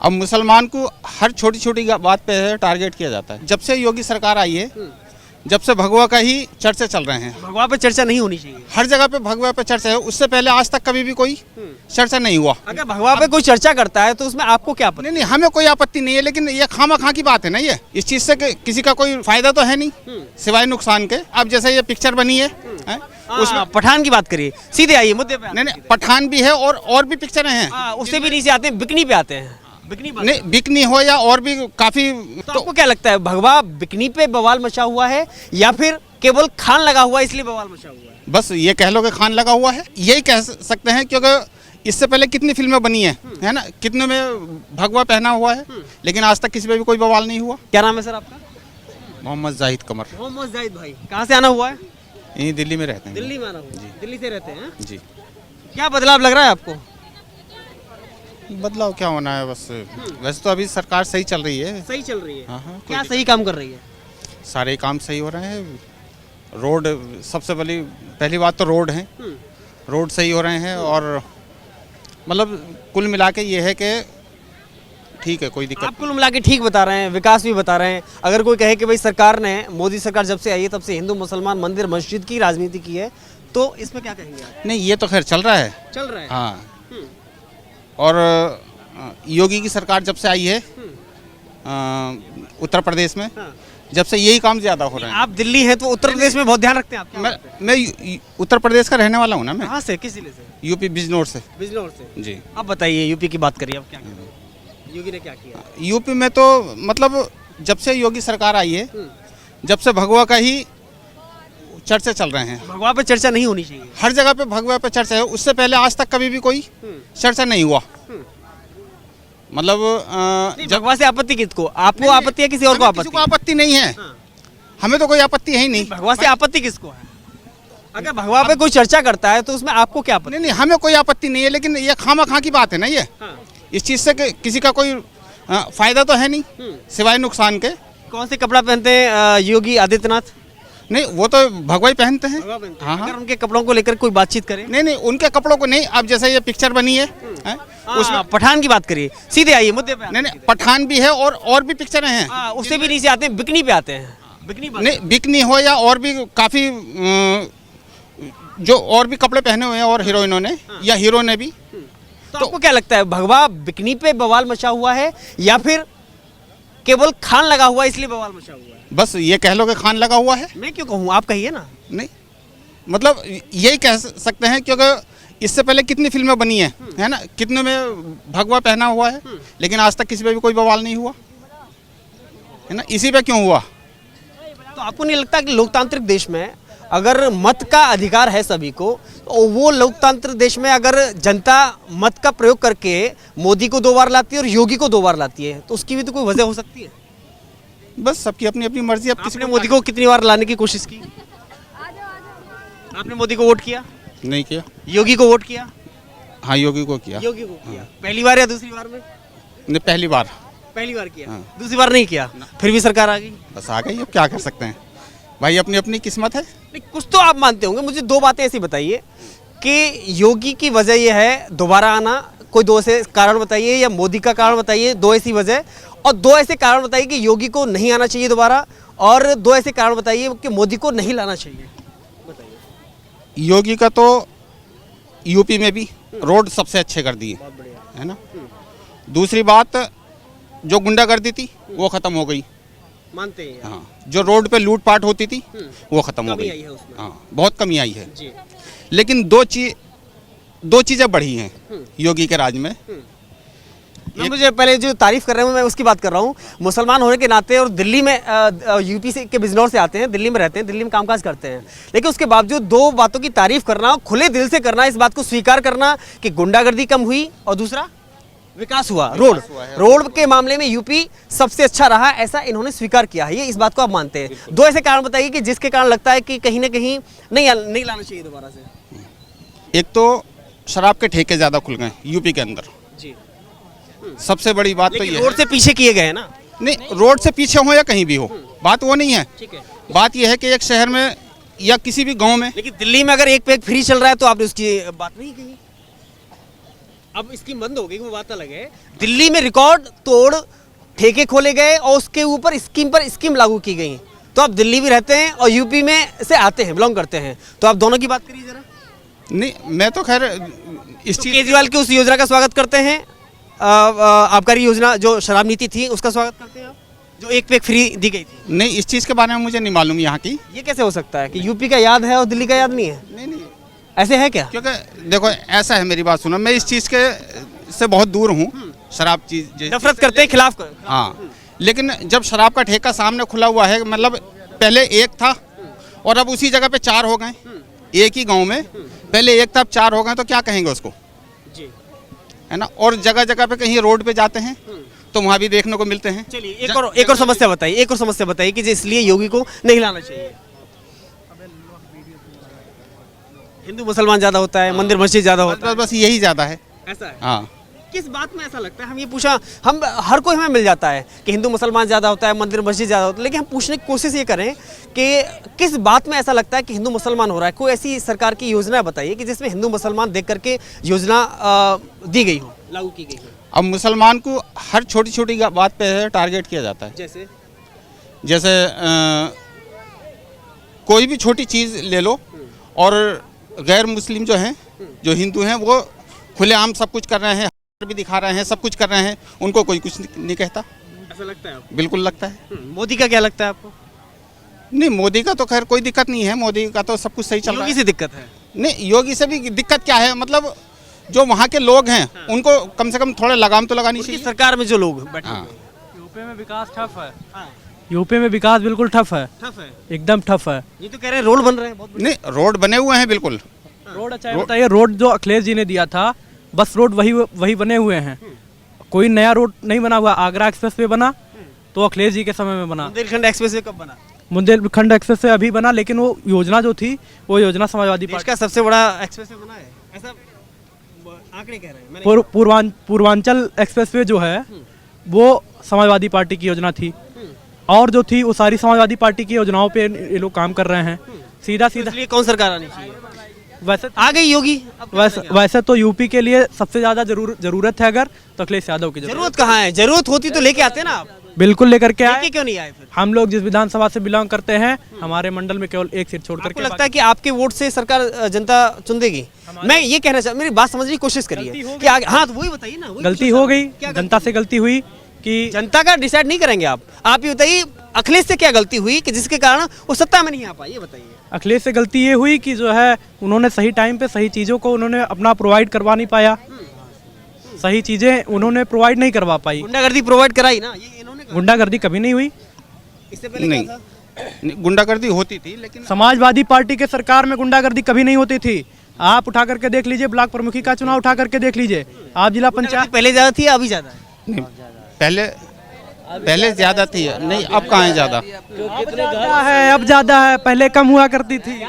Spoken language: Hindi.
अब मुसलमान को हर छोटी छोटी बात पे टारगेट किया जाता है। जब से योगी सरकार आई है, जब से भगवा का ही चर्चे चल रहे हैं। भगवा पे चर्चा नहीं होनी चाहिए। हर जगह पे भगवा पे चर्चा है, उससे पहले आज तक कभी भी कोई चर्चा नहीं हुआ। अगर भगवा पे कोई चर्चा करता है तो उसमें आपको क्या आपत्ति? नहीं, हमें कोई आपत्ति नहीं है, लेकिन ये खामा-खा की बात है ना। ये इस चीज से किसी का कोई फायदा तो है नहीं सिवाय नुकसान के। अब जैसे ये पिक्चर बनी है, उसमें पठान की बात करिए, सीधे आइए मुद्दे पे। नहीं, पठान भी है और भी पिक्चरें हैं। उससे भी नीचे आते हैं, बिकनी पे आते हैं। बिकनी नहीं, बिकनी हो या और भी काफी। तो आपको क्या लगता है, भगवा बिकनी पे बवाल मचा हुआ है या फिर केवल खान लगा हुआ है इसलिए बवाल मचा हुआ है? बस ये कह लो कि खान लगा हुआ है, यही कह सकते हैं, क्योंकि इससे पहले कितनी फिल्में बनी है ना, कितने में भगवा पहना हुआ है, लेकिन आज तक किसी पे भी कोई बवाल नहीं हुआ। क्या नाम है सर आपका? मोहम्मद जाहिद कमर। मोहम्मद जाहिद भाई, कहाँ से आना हुआ है? यहीं दिल्ली में रहते हैं। दिल्ली में आना हुआ है, दिल्ली से रहते हैं जी। क्या बदलाव लग रहा है आपको? बदलाव क्या होना है, बस वैसे तो अभी सरकार सही चल रही है। सही चल रही है। हाँ, क्या सही काम कर रही है? सारे काम सही हो रहे हैं। रोड सबसे पहली बात तो रोड है, रोड सही हो रहे हैं, और मतलब कुल मिला के ये है कि ठीक है, कोई दिक्कत। आप कुल मिला के ठीक बता रहे हैं, विकास भी बता रहे हैं। अगर कोई कहे कि भाई सरकार ने, मोदी सरकार जब से आई है तब से हिंदू मुसलमान मंदिर मस्जिद की राजनीति की है, तो इसमें क्या कहेंगे आप? नहीं, ये तो खैर चल रहा है। चल रहा है। हाँ, और योगी की सरकार जब से आई है उत्तर प्रदेश में, हाँ। जब से यही काम ज्यादा हो रहे हैं। आप दिल्ली हैं तो उत्तर प्रदेश में बहुत ध्यान रखते हैं आप? मैं उत्तर प्रदेश का रहने वाला हूँ ना। मैं कहाँ से, किस जिले से? यूपी बिजनौर से। बिजनौर से। जी। अब बताइए, यूपी की बात करिए, अब क्या किया योगी ने, क्या किया यूपी में? तो मतलब जब से योगी सरकार आई है, जब से भगवा का ही चर्चे चल रहे हैं। भगवा पे चर्चा नहीं होनी चाहिए। हर जगह पे भगवा पे चर्चा है, उससे पहले आज तक कभी भी कोई चर्चा नहीं हुआ। मतलब भगवा से आपत्ति किसको? आपको आपत्ति है, किसी और को आपत्ति? किसी को आपत्ति नहीं है। हमें तो कोई आपत्ति है ही नहीं। भगवा से आपत्ति किसको है? अगर भगवा पे कोई चर्चा करता है तो उसमें आपको क्या आपत्ति? नहीं, हमें कोई आपत्ति नहीं है, लेकिन ये खामा-खा की बात है ना। ये इस चीज से किसी का कोई फायदा तो है नहीं सिवाय नुकसान के। कौन से कपड़ा पहनते हैं योगी आदित्यनाथ? नहीं, वो तो भगवा ही पहनते हैं। हाँ, अगर उनके कपड़ों को लेकर कोई बातचीत करे? नहीं, उनके कपड़ों को नहीं। अब जैसे ये पिक्चर बनी है, उसमें पठान की बात करिए, सीधे आइए मुद्दे पे। नहीं, पठान भी है और भी पिक्चरें हैं। उससे भी नीचे आते हैं, बिकनी पे आते हैं। बिकनी नहीं, बिकनी हो या और भी काफी जो और भी कपड़े पहने हुए हैं, और हीरोइनों ने या हीरो ने भी। तो आपको क्या लगता है, भगवा बिकनी पे बवाल मचा हुआ है या फिर केवल खान लगा हुआ है इसलिए बवाल मचा हुआ है? बस ये कह लो कि खान लगा हुआ है। मैं क्यों कहूँ, आप कहिए ना। नहीं, मतलब यही कह सकते हैं, क्योंकि इससे पहले कितनी फिल्में बनी है ना, कितने में भगवा पहना हुआ है, लेकिन आज तक किसी पे भी कोई बवाल नहीं हुआ है ना। इसी पे क्यों हुआ? तो आपको नहीं लगता कि लोकतांत्रिक देश में अगर मत का अधिकार है सभी को, तो वो लोकतांत्रिक देश में अगर जनता मत का प्रयोग करके मोदी को 2 बार लाती है और योगी को 2 बार लाती है, तो उसकी भी तो कोई वजह हो सकती है? बस सबकी अपनी अपनी मर्जी। अब आपने मोदी को कितनी बार लाने की कोशिश की? आपने मोदी को वोट किया? नहीं किया। योगी को वोट किया? हाँ, योगी को किया। योगी को किया। पहली बार या दूसरी बार में? नहीं, पहली बार। पहली बार किया। हाँ। दूसरी बार नहीं किया? फिर भी सरकार आ गई। बस आ गई, अब क्या कर सकते हैं भाई, अपनी अपनी किस्मत है। नहीं, कुछ तो आप मानते होंगे। मुझे 2 बातें ऐसी बताइए कि योगी की वजह यह है दोबारा आना, कोई 2 ऐसे कारण बताइए, या मोदी का कारण बताइए, 2 ऐसी वजह, और 2 ऐसे कारण बताइए कि योगी को नहीं आना चाहिए दोबारा, और 2 ऐसे कारण बताइए कि मोदी को नहीं लाना चाहिए। बताइए। योगी का तो यूपी में भी रोड सबसे अच्छे कर दिए, है ना। दूसरी बात, जो गुंडागर्दी थी वो खत्म हो गई, मानते हैं? हाँ। जो रोड पे लूटपाट होती थी वो खत्म हो कमी गई, आई है उसमें। हाँ, बहुत कमी आई है जी। लेकिन दो चीजें बढ़ी हैं योगी के राज में। मुझे पहले जो तारीफ कर रहे हैं मैं उसकी बात कर रहा हूँ। मुसलमान होने के नाते और दिल्ली में यूपी से के बिजनौर से आते हैं, दिल्ली में रहते हैं, दिल्ली में कामकाज करते हैं, लेकिन उसके बावजूद 2 बातों की तारीफ करना, खुले दिल से करना, इस बात को स्वीकार करना कि गुंडागर्दी कम हुई, और दूसरा विकास हुआ। रोड के मामले में यूपी सबसे अच्छा रहा, ऐसा इन्होंने स्वीकार किया है। ये इस बात को आप मानते हैं? 2 ऐसे कारण बताइए कि जिसके कारण लगता है कि कहीं ना कहीं नहीं लाना चाहिए दोबारा से। एक तो शराब के ठेके ज्यादा खुल गए यूपी के अंदर जी। सबसे बड़ी बात तो ये रोड से पीछे किए गए हैं ना। नहीं, रोड से पीछे हो या कहीं भी हो, बात वो नहीं है। ठीक है। बात यह है कि एक शहर में या किसी भी गांव में, लेकिन दिल्ली में अगर 1 पैक फ्री चल रहा है तो आपने उसकी बात नहीं कही। अब स्कीम बंद हो गई, वो बात अलग है। दिल्ली में रिकॉर्ड तोड़ ठेके खोले गए और उसके ऊपर स्कीम पर स्कीम लागू की गई। तो आप दिल्ली भी रहते हैं और यूपी में से आते हैं, बिलोंग करते हैं, तो आप दोनों की बात करिए जरा। नहीं, मैं तो खैर इस तो चीज़ केजरीवाल की उस योजना का स्वागत करते हैं, आबकारी योजना जो शराब नीति थी उसका स्वागत करते हैं आप, जो एक पे एक फ्री दी गई थी। नहीं, इस चीज़ के बारे में मुझे नहीं मालूम यहाँ की। ये कैसे हो सकता है कि यूपी का याद है और दिल्ली का याद नहीं है? नहीं नहीं, ऐसे है क्या? क्योंकि देखो ऐसा है, मेरी बात सुनो, मैं इस चीज़ के से बहुत दूर हूँ, शराब चीज़ नफरत करते हैं, खिलाफ कर। हाँ, लेकिन जब शराब का ठेका सामने खुला हुआ है, मतलब पहले एक था और अब उसी जगह पे 4 हो गए, एक ही गांव में पहले एक था, अब 4 हो गए, तो क्या कहेंगे उसको, जी, है ना। और जगह जगह पे कहीं रोड पे जाते हैं तो वहाँ भी देखने को मिलते हैं। चलिए एक और समस्या बताइए, एक और समस्या बताइए कि इसलिए योगी को नहीं लाना चाहिए। हिंदू मुसलमान ज्यादा होता है, मंदिर मस्जिद ज्यादा होता है, बस यही ज़्यादा है। ऐसा है। हाँ, किस बात में ऐसा लगता है? हम ये पूछा, हम हर कोई हमें मिल जाता है कि हिंदू मुसलमान ज़्यादा होता है, मंदिर मस्जिद ज़्यादा होता है, लेकिन हम पूछने की कोशिश ये करें कि किस बात में ऐसा लगता है कि हिंदू मुसलमान हो रहा है। कोई ऐसी सरकार की योजना बताइए कि जिसमें हिंदू मुसलमान देख करके योजना दी गई हो, लागू की गई हो। अब मुसलमान को हर छोटी छोटी बात पे टारगेट किया जाता है। जैसे कोई भी छोटी चीज़ ले लो, और गैर मुस्लिम जो हैं, जो हिंदू हैं, वो खुलेआम सब कुछ कर रहे हैं, भी दिखा रहे हैं, सब कुछ कर रहे हैं, उनको कोई कुछ नहीं कहता। ऐसा लगता है आपको? बिल्कुल लगता है। मोदी का क्या लगता है आपको? नहीं, मोदी का तो खैर कोई दिक्कत नहीं है, मोदी का तो सब कुछ सही चल रहा योगी है। से दिक्कत है? नहीं, योगी से भी दिक्कत क्या है, मतलब जो वहाँ के लोग हैं उनको कम से कम थोड़ा लगाम तो लगानी उनकी चाहिए। सरकार में जो लोग बैठे हाँ, यूपी में विकास ठप है। हाँ, यूपी में विकास बिल्कुल ठप है, टफ है। एकदम ठप है। ये तो कह रहे हैं रोड बन रहे हैं बहुत नहीं, रोड बने हुए हैं बिल्कुल। रोड अच्छा है, बताइए, रोड जो अखिलेश जी ने दिया था, बस रोड वही बने हुए हैं, कोई नया रोड नहीं बना हुआ। आगरा एक्सप्रेस वे बना तो अखिलेश जी के समय में बना। बुंदेलखंड एक्सप्रेस वे कब बना? बुंदेलखंड एक्सप्रेस वे अभी बना, लेकिन वो योजना जो थी वो योजना समाजवादी देश पार्टी का सबसे बड़ा एक्सप्रेस वे बना है, ऐसा आंकड़े कह रहे हैं। मैंने पूर्वांचल एक्सप्रेस वे जो है वो समाजवादी पार्टी की योजना थी, और जो थी वो सारी समाजवादी पार्टी की योजनाओं पे ये लोग काम कर रहे हैं। सीधा सीधा इसलिए कौन सरकार आनी चाहिए? वैसे आ गई योगी। अब क्या करेंगे आप? वैसे तो यूपी के लिए सबसे ज्यादा जरूरत है अगर, तो अखिलेश यादव की जरूरत कहाँ है? जरूरत होती तो लेके आते ना आप, बिल्कुल लेकर के लेके आए। क्यों नहीं आए फिर? हम लोग जिस विधानसभा से बिलोंग करते हैं, हमारे मंडल में केवल एक सीट छोड़ आपको करके लगता है कि आपके वोट से सरकार जनता चुन देगी? मैं ये कहना चाहता, मेरी बात समझने की कोशिश गलती करिए हो कि आगे, हाँ तो वही बताइए ना। वही गलती पूछना हो था। गई, क्या जनता से गलती हुई कि जनता का डिसाइड नहीं करेंगे आप ये बताइए अखिलेश से क्या गलती हुई कि जिसके कारण वो सत्ता में नहीं आ पाई, ये बताइए। अखिलेश से गलती ये हुई कि जो है उन्होंने सही टाइम पे सही चीज़ों को उन्होंने अपना प्रोवाइड करवा नहीं पाया, सही चीज़ें उन्होंने प्रोवाइड नहीं करवा पाई। गुंडागर्दी प्रोवाइड कराई ना, ये इन्होंने कहा। गुंडागर्दी कभी नहीं हुई। इससे पहले नहीं, क्या था? नहीं, गुंडागर्दी होती थी, लेकिन समाजवादी पार्टी के सरकार में गुंडागर्दी कभी नहीं होती थी। आप उठा करके देख लीजिए, ब्लॉक प्रमुखी का चुनाव उठा करके देख लीजिए, आप जिला पंचायत। पहले ज्यादा थी या अभी ज्यादा है? नहीं, पहले ज़्यादा थी, नहीं अब कहाँ है ज़्यादा। ज़्यादा है, अब ज़्यादा है, पहले कम हुआ करती थी।